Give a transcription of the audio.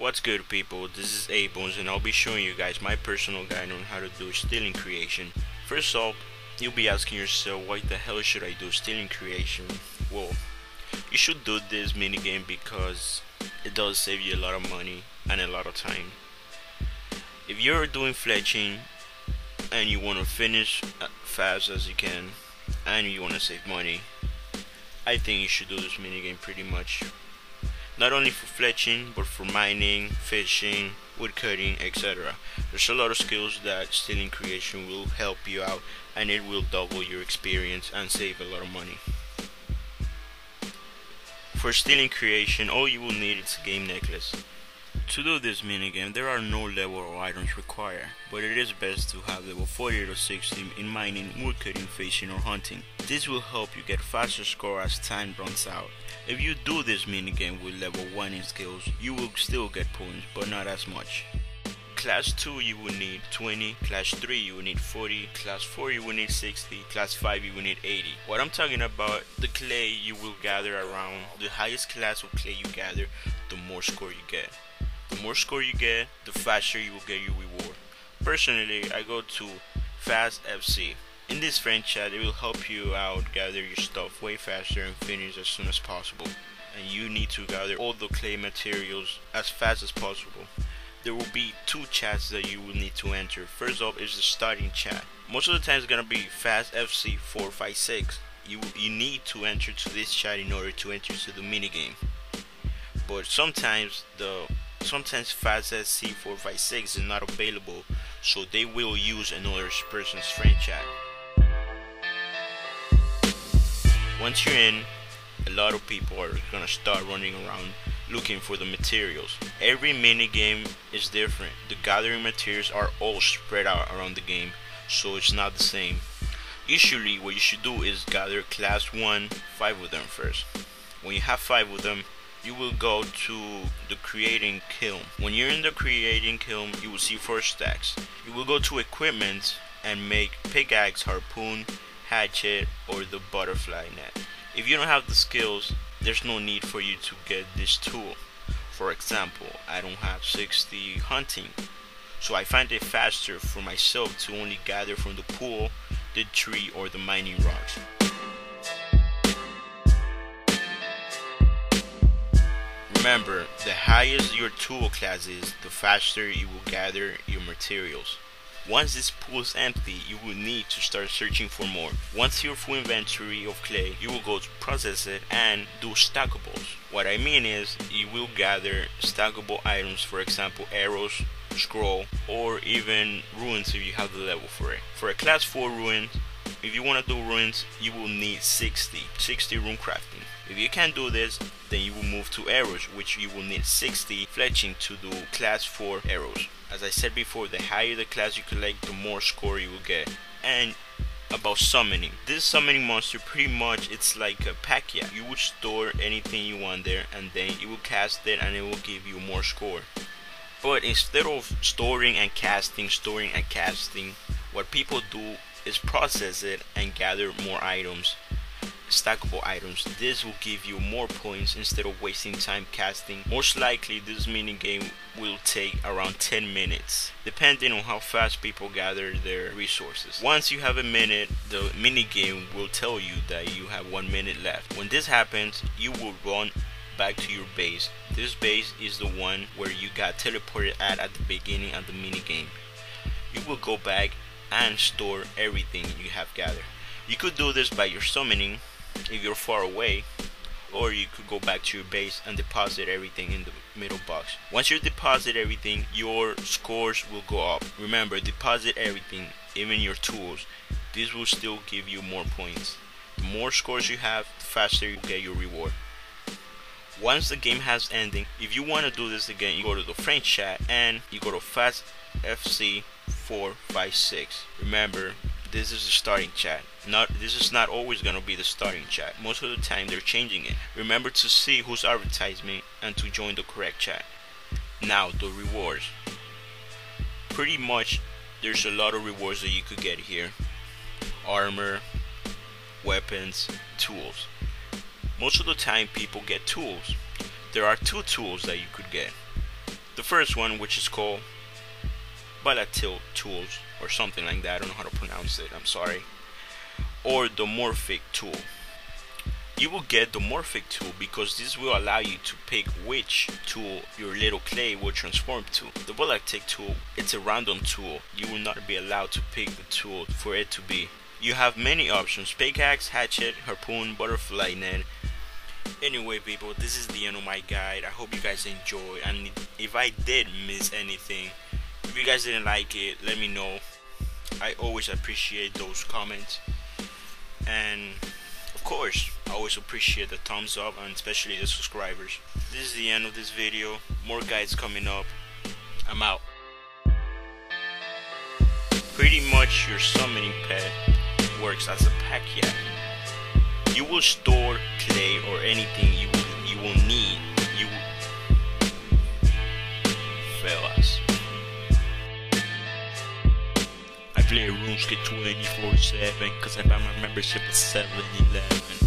What's good, people? This is Abones, and I'll be showing you guys my personal guide on how to do stealing creation. First off, you'll be asking yourself, why the hell should I do stealing creation? Well, you should do this minigame because it does save you a lot of money and a lot of time. If you're doing fletching and you want to finish as fast as you can and you want to save money, I think you should do this minigame pretty much. Not only for fletching, but for mining, fishing, woodcutting, etc. There's a lot of skills that stealing creation will help you out, and it will double your experience and save a lot of money. For stealing creation, all you will need is a game necklace. To do this minigame, there are no level or items required, but it is best to have level 40 to 60 in mining, woodcutting, fishing, or hunting. This will help you get faster score as time runs out. If you do this minigame with level 1 in skills, you will still get points, but not as much. Class 2 you will need 20, Class 3 you will need 40, Class 4 you will need 60, Class 5 you will need 80. What I'm talking about, the clay you will gather around. The highest class of clay you gather, the more score you get. The more score you get, the faster you will get your reward. Personally, I go to Fast FC. In this friend chat, it will help you out gather your stuff way faster and finish as soon as possible. And you need to gather all the clay materials as fast as possible. There will be two chats that you will need to enter. First off is the starting chat. Most of the time it's gonna be Fast FC 456. You need to enter to this chat in order to enter to the minigame. But sometimes Fast FC 456 is not available, so they will use another person's friend chat. Once you're in, a lot of people are gonna start running around looking for the materials. Every minigame is different. The gathering materials are all spread out around the game, so it's not the same. Usually what you should do is gather class 1, 5 of them first. When you have 5 of them, you will go to the creating kiln. When you're in the creating kiln, you will see 4 stacks. You will go to equipment and make pickaxe, harpoon, hatchet, or the butterfly net. If you don't have the skills, there's no need for you to get this tool. For example, I don't have 60 hunting, so I find it faster for myself to only gather from the pool, the tree, or the mining rocks. Remember, the higher your tool class is, the faster you will gather your materials. Once this pool is empty, you will need to start searching for more. Once you're full inventory of clay, you will go to process it and do stackables. What I mean is, you will gather stackable items, for example arrows, scroll, or even ruins if you have the level for it. For a class 4 ruin, if you want to do ruins, you will need 60 rune crafting. If you can't do this, then you will move to arrows, which you will need 60 fletching to do class 4 arrows. As I said before, the higher the class you collect, the more score you will get. And about summoning. This summoning monster, pretty much it's like a pack-yak. You will store anything you want there, and then you will cast it and it will give you more score. But instead of storing and casting, what people do is process it and gather more items, stackable items. This will give you more points instead of wasting time casting. Most likely this minigame will take around 10 minutes, depending on how fast people gather their resources. Once you have a minute, the minigame will tell you that you have 1 minute left. When this happens, you will run back to your base. This base is the one where you got teleported at the beginning of the minigame. You will go back and store everything you have gathered. You could do this by your summoning if you're far away, or you could go back to your base and deposit everything in the middle box. Once you deposit everything, your scores will go up. Remember, deposit everything, even your tools. This will still give you more points. The more scores you have, the faster you get your reward. Once the game has ending, if you want to do this again, you go to the friend chat and you go to Fast FC 456. Remember, this is the starting chat. This is not always gonna be the starting chat. Most of the time they're changing it. Remember to see who's advertising and to join the correct chat. Now the rewards. Pretty much there's a lot of rewards that you could get here. Armor, weapons, tools. Most of the time people get tools. There are 2 tools that you could get. The first one, which is called volatile tools or something like that. I don't know how to pronounce it. I'm sorry. Or the morphic tool. You will get the morphic tool because this will allow you to pick which tool your little clay will transform to. The volatile tool, it's a random tool. You will not be allowed to pick the tool for it to be. You have many options: pickaxe, hatchet, harpoon, butterfly net. Anyway people, this is the end of my guide. I hope you guys enjoy, and if I did miss anything, if you guys didn't like it, let me know. I always appreciate those comments, and of course I always appreciate the thumbs up, and especially the subscribers. This is the end of this video. More guides coming up. I'm out. Pretty much your summoning pet works as a pack yak. You will store clay or anything you will need. You will fail us. I play Runescape 24/7 because I buy my membership at 7-Eleven.